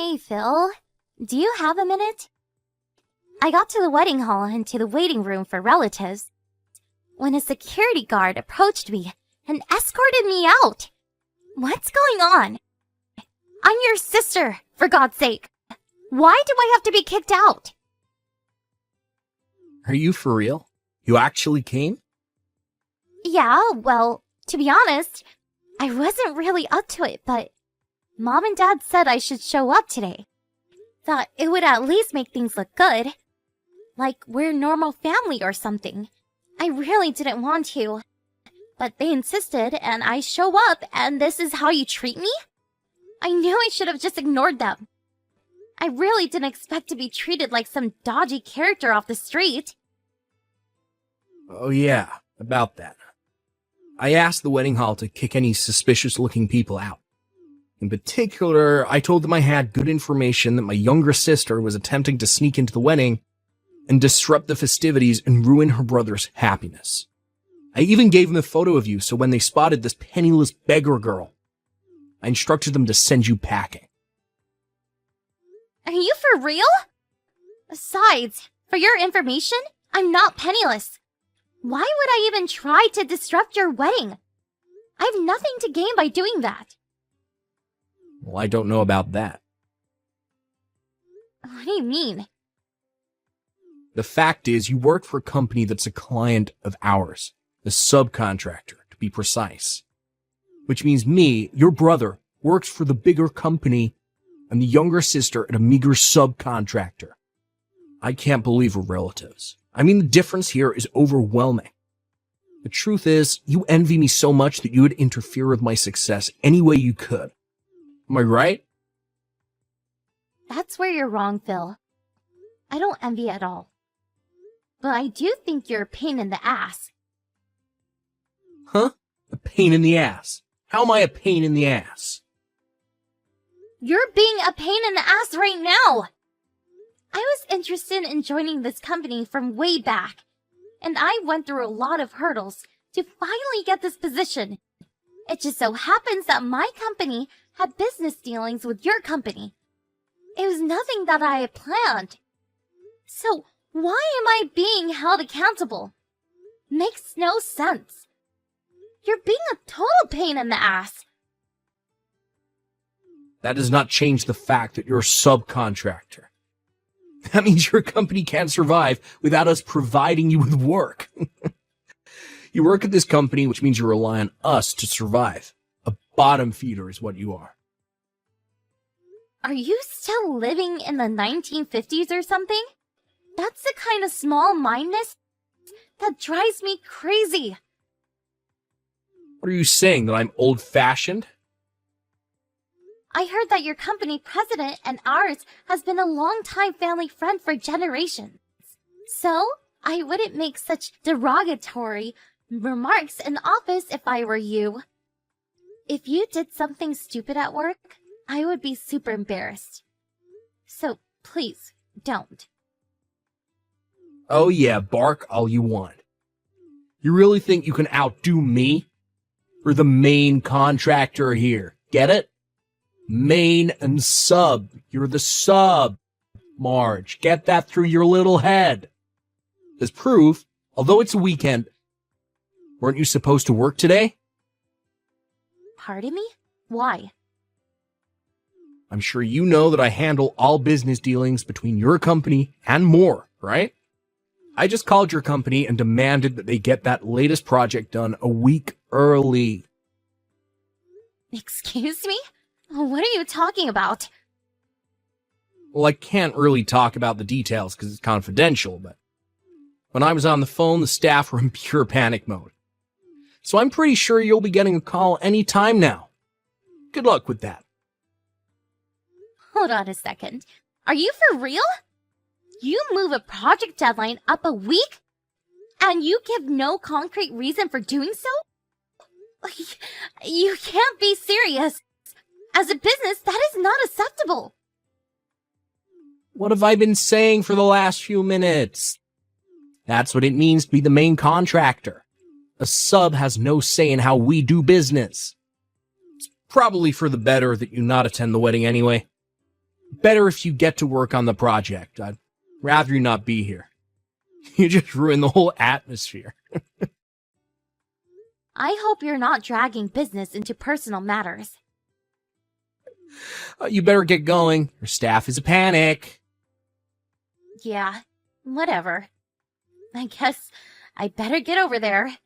Hey, Phil. Do you have a minute? I got to the wedding hall and to the waiting room for relatives when a security guard approached me and escorted me out. What's going on? I'm your sister, for God's sake. Why do I have to be kicked out? Are you for real? You actually came? Yeah, well, to be honest, I wasn't really up to it, but Mom and Dad said I should show up today. Thought it would at least make things look good. Like we're a normal family or something. I really didn't want to. But they insisted and I show up and this is how you treat me? I knew I should have just ignored them. I really didn't expect to be treated like some dodgy character off the street. Oh yeah, about that. I asked the wedding hall to kick any suspicious-looking people out. In particular, I told them I had good information that my younger sister was attempting to sneak into the wedding and disrupt the festivities and ruin her brother's happiness. I even gave them a photo of you so when they spotted this penniless beggar girl, I instructed them to send you packing. Are you for real? Besides, for your information, I'm not penniless. Why would I even try to disrupt your wedding? I have nothing to gain by doing that. Well, I don't know about that. What do you mean? The fact is, you work for a company that's a client of ours, a subcontractor, to be precise. Which means me, your brother, works for the bigger company and the younger sister at a meager subcontractor. I can't believe we're relatives. I mean, the difference here is overwhelming. The truth is, you envy me so much that you would interfere with my success any way you could. Am I right? That's where you're wrong, Phil. I don't envy at all. But I do think you're a pain in the ass. Huh? A pain in the ass? How am I a pain in the ass? You're being a pain in the ass right now! I was interested in joining this company from way back, and I went through a lot of hurdles to finally get this position. It just so happens that my company had business dealings with your company. It was nothing that I had planned. So why am I being held accountable? Makes no sense. You're being a total pain in the ass. That does not change the fact that you're a subcontractor. That means your company can't survive without us providing you with work. You work at this company, which means you rely on us to survive. A bottom feeder is what you are. Are you still living in the 1950s or something? That's the kind of small-mindedness that drives me crazy. What are you saying, that I'm old-fashioned? I heard that your company president and ours has been a long-time family friend for generations. So, I wouldn't make such derogatory remarks in office if I were you. If you did something stupid at work, I would be super embarrassed. So, please, don't. Oh yeah, bark all you want. You really think you can outdo me? We're the main contractor here. Get it? Main and sub. You're the sub, Marge. Get that through your little head. As proof, although it's a weekend, weren't you supposed to work today? Pardon me? Why? I'm sure you know that I handle all business dealings between your company and more, right? I just called your company and demanded that they get that latest project done a week early. Excuse me? What are you talking about? Well, I can't really talk about the details because it's confidential, but when I was on the phone, the staff were in pure panic mode. So I'm pretty sure you'll be getting a call any time now. Good luck with that. Hold on a second. Are you for real? You move a project deadline up a week? And you give no concrete reason for doing so? You can't be serious. As a business, that is not acceptable. What have I been saying for the last few minutes? That's what it means to be the main contractor. A sub has no say in how we do business. It's probably for the better that you not attend the wedding anyway. Better if you get to work on the project. I'd rather you not be here. You just ruined the whole atmosphere. I hope you're not dragging business into personal matters. You better get going. Your staff is a panic. Yeah, whatever. I guess I better get over there.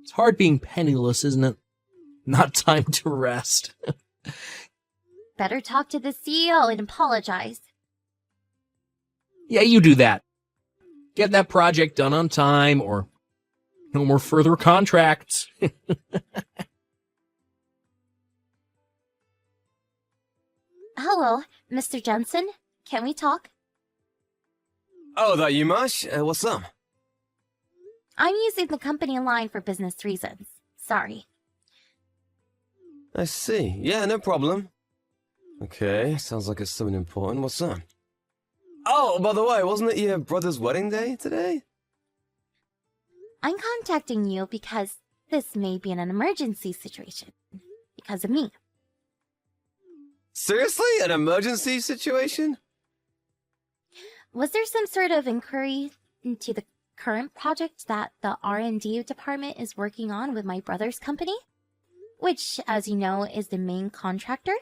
It's hard being penniless, isn't it? Not time to rest. Better talk to the CEO and apologize. Yeah, you do that. Get that project done on time, or no more further contracts. Hello, Mr. Jensen. Can we talk? Oh, that you, Marsh? What's up? I'm using the company line for business reasons. Sorry. I see. Yeah, no problem. Okay, sounds like it's something important. What's up? Oh, by the way, wasn't it your brother's wedding day today? I'm contacting you because this may be an emergency situation. Because of me. Seriously? An emergency situation? Was there some sort of inquiry into the current project that the R&D department is working on with my brother's company? Which, as you know, is the main contractor?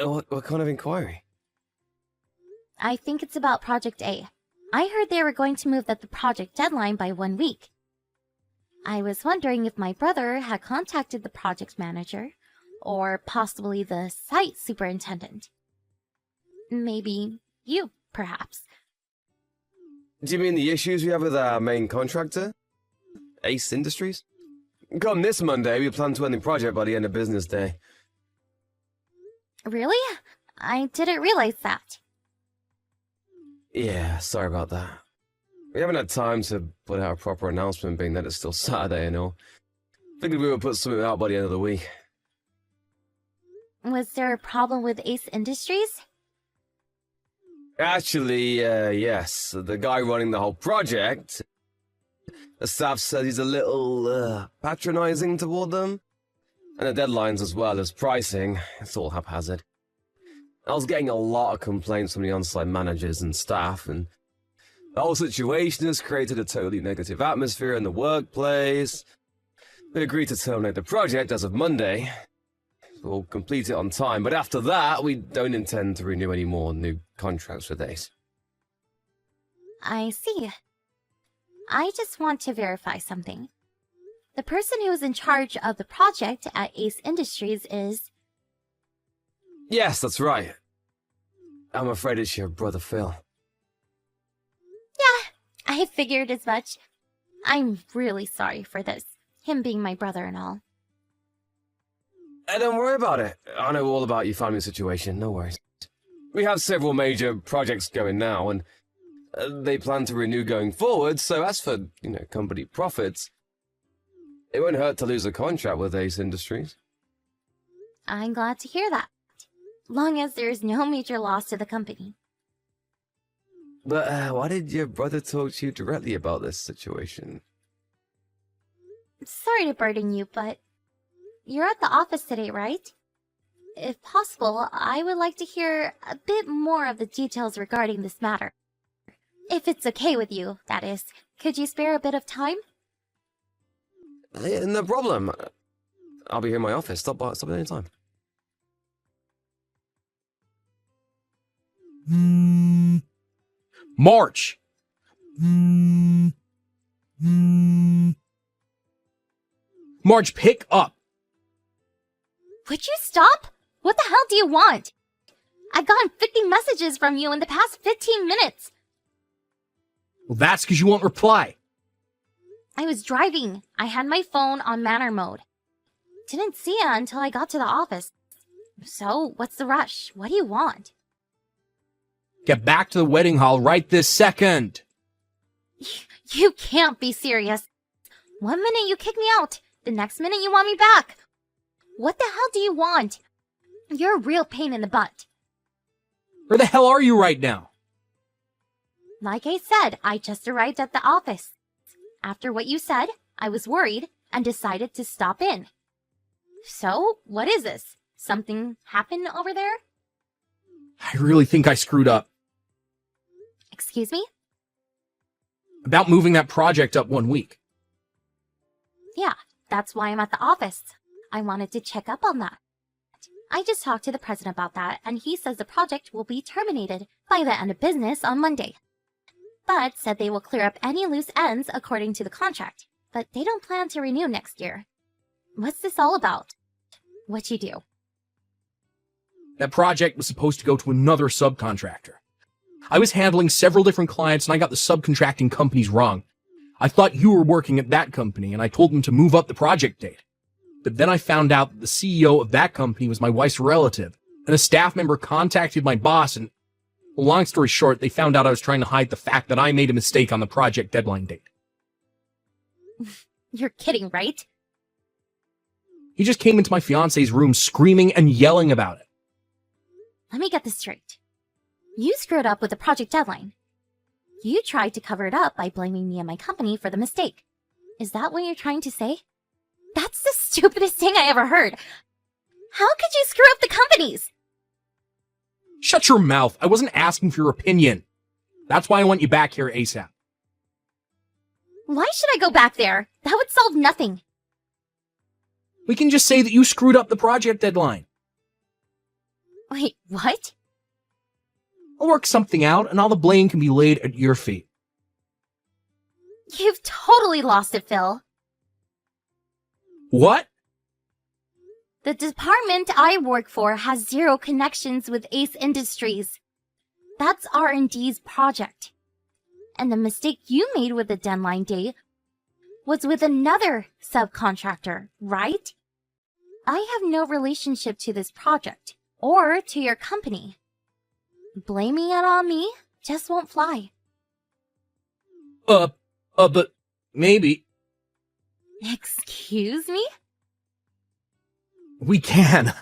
What kind of inquiry? I think it's about Project A. I heard they were going to move the project deadline by 1 week. I was wondering if my brother had contacted the project manager, or possibly the site superintendent. Maybe you, perhaps. Do you mean the issues we have with our main contractor? Ace Industries? Come this Monday, we plan to end the project by the end of business day. Really? I didn't realize that. Yeah, sorry about that. We haven't had time to put out a proper announcement, being that it's still Saturday and all. Figured we would put something out by the end of the week. Was there a problem with Ace Industries? Actually, yes. The guy running the whole project, the staff says he's a little, patronizing toward them. And the deadlines as well as pricing, it's all haphazard. I was getting a lot of complaints from the on-site managers and staff, and the whole situation has created a totally negative atmosphere in the workplace. They agreed to terminate the project as of Monday. We'll complete it on time, but after that, we don't intend to renew any more new contracts with Ace. I see. I just want to verify something. The person who is in charge of the project at Ace Industries is... Yes, that's right. I'm afraid it's your brother Phil. Yeah, I figured as much. I'm really sorry for this, him being my brother and all. Don't worry about it. I know all about your family situation, no worries. We have several major projects going now, and they plan to renew going forward, so as for, company profits, it won't hurt to lose a contract with Ace Industries. I'm glad to hear that, long as there is no major loss to the company. But why did your brother talk to you directly about this situation? Sorry to burden you, but you're at the office today, right? If possible, I would like to hear a bit more of the details regarding this matter. If it's okay with you, that is. Could you spare a bit of time? No problem. I'll be here in my office. Stop at any time. March! March, pick up! Would you stop? What the hell do you want? I've gotten 50 messages from you in the past 15 minutes. Well, that's because you won't reply. I was driving. I had my phone on manner mode. Didn't see it until I got to the office. So, what's the rush? What do you want? Get back to the wedding hall right this second. You can't be serious. 1 minute you kick me out. The next minute you want me back. What the hell do you want? You're a real pain in the butt. Where the hell are you right now? Like I said, I just arrived at the office. After what you said, I was worried and decided to stop in. So, what is this? Something happened over there? I really think I screwed up. Excuse me? About moving that project up 1 week. Yeah, that's why I'm at the office. I wanted to check up on that. I just talked to the president about that, and he says the project will be terminated by the end of business on Monday. But said they will clear up any loose ends according to the contract, but they don't plan to renew next year. What's this all about? What you do? That project was supposed to go to another subcontractor. I was handling several different clients and I got the subcontracting companies wrong. I thought you were working at that company and I told them to move up the project date. But then I found out that the CEO of that company was my wife's relative, and a staff member contacted my boss and, well, long story short, they found out I was trying to hide the fact that I made a mistake on the project deadline date. You're kidding, right? He just came into my fiance's room screaming and yelling about it. Let me get this straight. You screwed up with the project deadline. You tried to cover it up by blaming me and my company for the mistake. Is that what you're trying to say? That's the stupidest thing I ever heard. How could you screw up the companies? Shut your mouth. I wasn't asking for your opinion. That's why I want you back here ASAP. Why should I go back there? That would solve nothing. We can just say that you screwed up the project deadline. Wait, what? I'll work something out and all the blame can be laid at your feet. You've totally lost it, Phil. What? The department I work for has zero connections with Ace Industries. That's R&D's project. And the mistake you made with the deadline date was with another subcontractor, right? I have no relationship to this project or to your company. Blaming it on me just won't fly. But maybe. Excuse me? We can.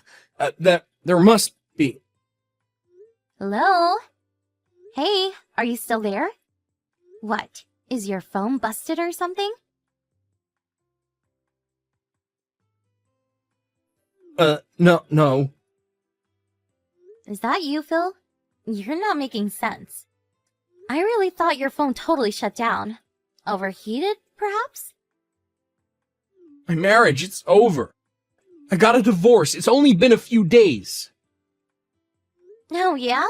There must be. Hello? Hey, are you still there? What, is your phone busted or something? No. Is that you, Phil? You're not making sense. I really thought your phone totally shut down. Overheated, perhaps? My marriage, it's over. I got a divorce. It's only been a few days. Oh, yeah?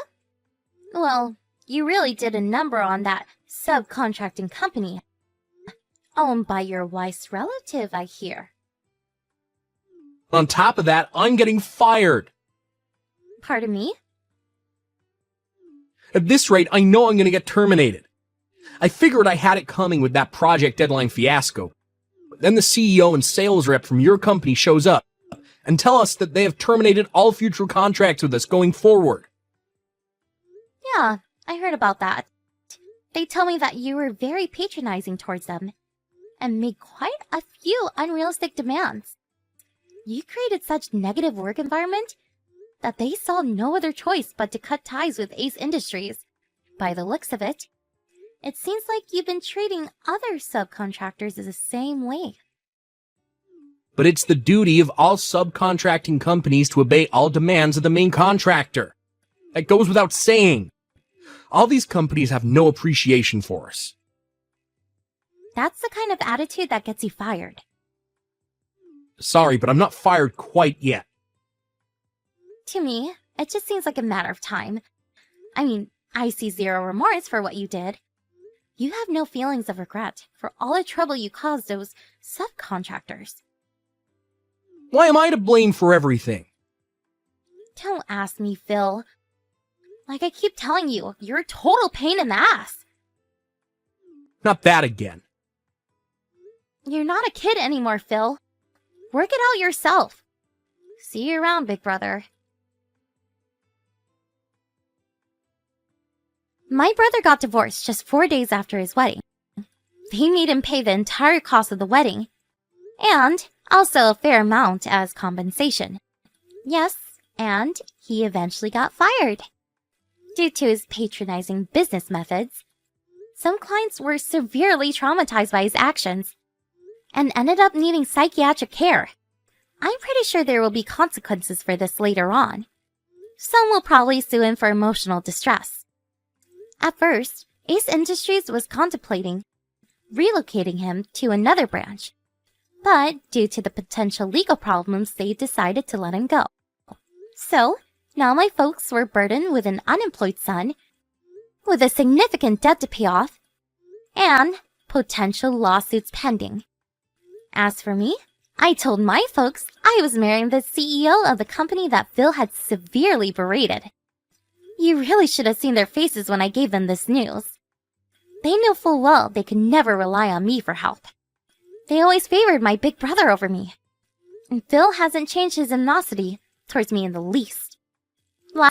Well, you really did a number on that subcontracting company. Owned by your wife's relative, I hear. On top of that, I'm getting fired. Pardon me? At this rate, I know I'm going to get terminated. I figured I had it coming with that project deadline fiasco. But then the CEO and sales rep from your company shows up and tell us that they have terminated all future contracts with us going forward. Yeah, I heard about that. They tell me that you were very patronizing towards them and made quite a few unrealistic demands. You created such negative work environment that they saw no other choice but to cut ties with Ace Industries. By the looks of it, it seems like you've been treating other subcontractors the same way. But it's the duty of all subcontracting companies to obey all demands of the main contractor. That goes without saying. All these companies have no appreciation for us. That's the kind of attitude that gets you fired. Sorry, but I'm not fired quite yet. To me, it just seems like a matter of time. I mean, I see zero remorse for what you did. You have no feelings of regret for all the trouble you caused those subcontractors. Why am I to blame for everything? Don't ask me, Phil. Like I keep telling you, you're a total pain in the ass. Not that again. You're not a kid anymore, Phil. Work it out yourself. See you around, big brother. My brother got divorced just 4 days after his wedding. They made him pay the entire cost of the wedding, and also a fair amount as compensation. Yes, and he eventually got fired. Due to his patronizing business methods, some clients were severely traumatized by his actions and ended up needing psychiatric care. I'm pretty sure there will be consequences for this later on. Some will probably sue him for emotional distress. At first, Ace Industries was contemplating relocating him to another branch, but due to the potential legal problems, they decided to let him go. So, now my folks were burdened with an unemployed son, with a significant debt to pay off, and potential lawsuits pending. As for me, I told my folks I was marrying the CEO of the company that Phil had severely berated. You really should have seen their faces when I gave them this news. They knew full well they could never rely on me for help. They always favored my big brother over me. And Phil hasn't changed his animosity towards me in the least. Last